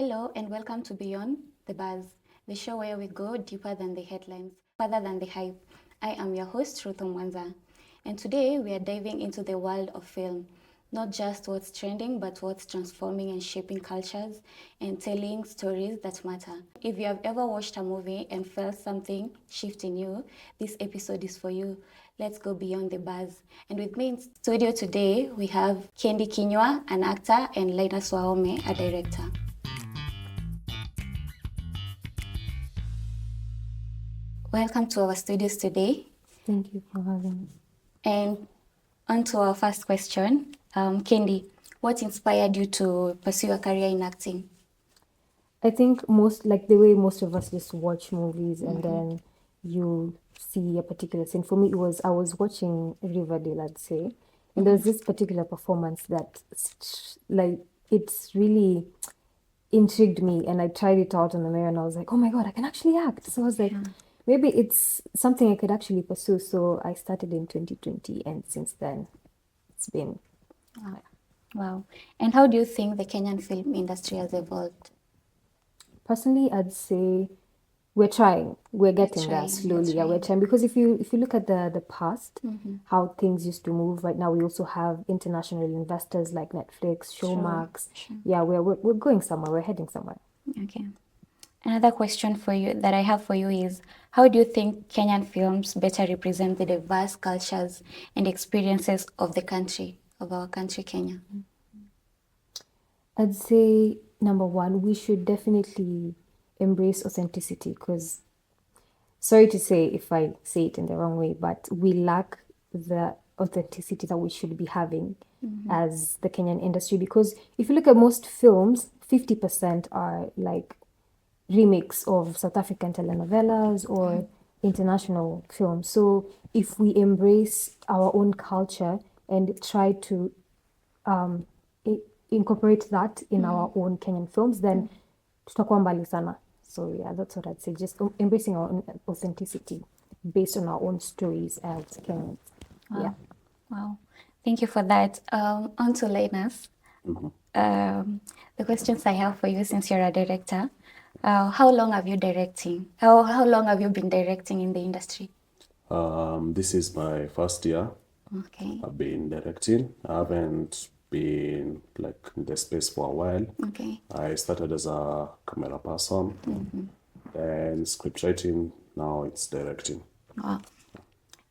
Hello and welcome to Beyond the Buzz, the show where we go deeper than the headlines, further than the hype. I am your host, Ruth Mwanza, and today we are diving into the world of film. Not just what's trending, but what's transforming and shaping cultures and telling stories that matter. If you have ever watched a movie and felt something shift in you, this episode is for you. Let's go beyond the buzz. And with me in studio today, we have Kendi Kinywa, an actor, and Linus Wahome, a director. Welcome to our studios today. Thank you for having me. And on to our first question. Kendi, what inspired you to pursue a career in acting? I think the way most of us just watch movies and then you see a particular scene. For me, I was watching Riverdale, I'd say, and there was this particular performance that, it's really intrigued me, and I tried it out on the mirror, and I was like, oh my God, I can actually act. So I was like, maybe it's something I could actually pursue. So I started in 2020, and since then, it's been. Wow. And how do you think the Kenyan film industry has evolved? Personally, I'd say we're trying. We're getting there trying, slowly. we're Yeah, we're trying because if you look at the past, how things used to move. Right now, we also have international investors like Netflix, Showmax. Yeah, we're going somewhere. We're heading somewhere. Okay. Another question for you that I have for you is, how do you think Kenyan films better represent the diverse cultures and experiences of our country, Kenya? I'd say number one, we should definitely embrace authenticity because, sorry to say if I say it in the wrong way, but we lack the authenticity that we should be having as the Kenyan industry. Because if you look at most films, 50% are like remakes of South African telenovelas or international films. So if we embrace our own culture and try to incorporate that in our own Kenyan films, then tutakuwa mbali sana. So yeah, that's what I'd say. Just embracing our own authenticity based on our own stories as Kenyans. Yeah. Wow. Thank you for that. On to Linus. The questions I have for you, since you're a director, how long have you directing? How long have you been directing in the industry? This is my first year. Okay. I've been directing. I haven't been in the space for a while. Okay. I started as a camera person, then script writing. Now it's directing. Wow.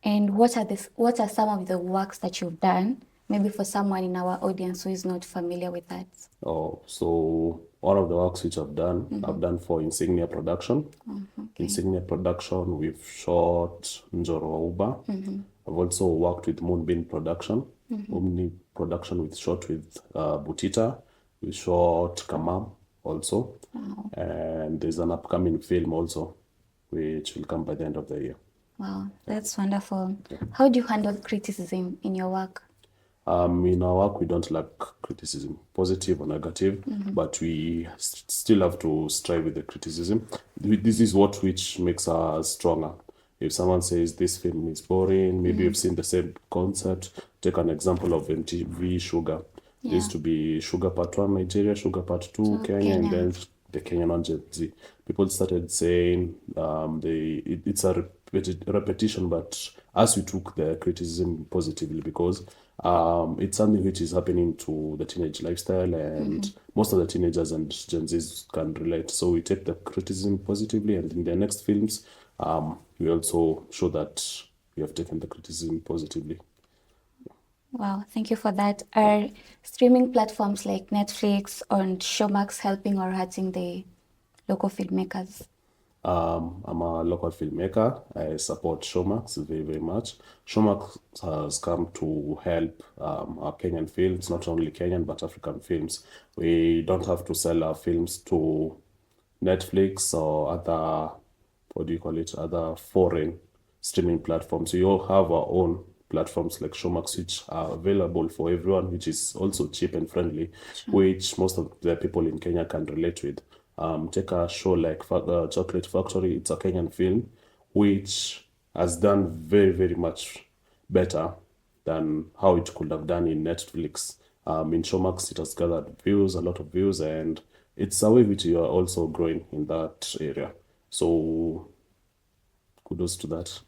And what are some of the works that you've done? Maybe for someone in our audience who is not familiar with that. Oh, so one of the works which I've done for Insignia Production. Insignia Production, we've shot Njoro wa Uba. I've also worked with Moonbeam Production. Moonbeam Production, we shot with Butita. We shot Kamam also. And there's an upcoming film also, which will come by the end of the year. Wow, that's wonderful. How do you handle criticism in your work? In our work, we don't like criticism, positive or negative, but we still have to strive with the criticism. This is which makes us stronger. If someone says this film is boring, maybe you've seen the same concept. Take an example of MTV Sugar. There used to be Sugar Part 1 Nigeria, Sugar Part 2 Kenya, and then the Kenyan one Gen Z. People started saying it's a repetition, but as we took the criticism positively because it's something which is happening to the teenage lifestyle, and most of the teenagers and Gen Zs can relate. So we take the criticism positively, and in the next films, we also show that we have taken the criticism positively. Wow, thank you for that. Are streaming platforms like Netflix and Showmax helping or hurting the local filmmakers? I'm a local filmmaker. I support Showmax very, very much. Showmax has come to help our Kenyan films, not only Kenyan, but African films. We don't have to sell our films to Netflix or other foreign streaming platforms. We all have our own platforms like Showmax, which are available for everyone, which is also cheap and friendly, which most of the people in Kenya can relate with. Take a show like Chocolate Factory. It's a Kenyan film, which has done very, very much better than how it could have done in Netflix. In Showmax, it has gathered a lot of views, and it's a way which you are also growing in that area. So kudos to that.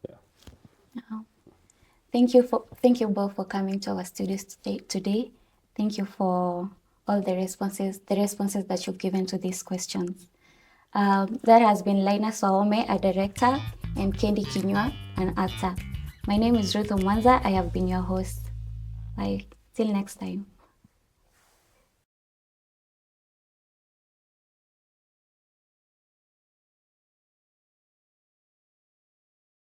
Yeah. Thank you both for coming to our studios today. Thank you for all the responses that you've given to these questions. That has been Laina Swahome, a director, and Kendi Kinyua, an actor. My name is Ruth Omwanza. I have been your host. Bye. Till next time.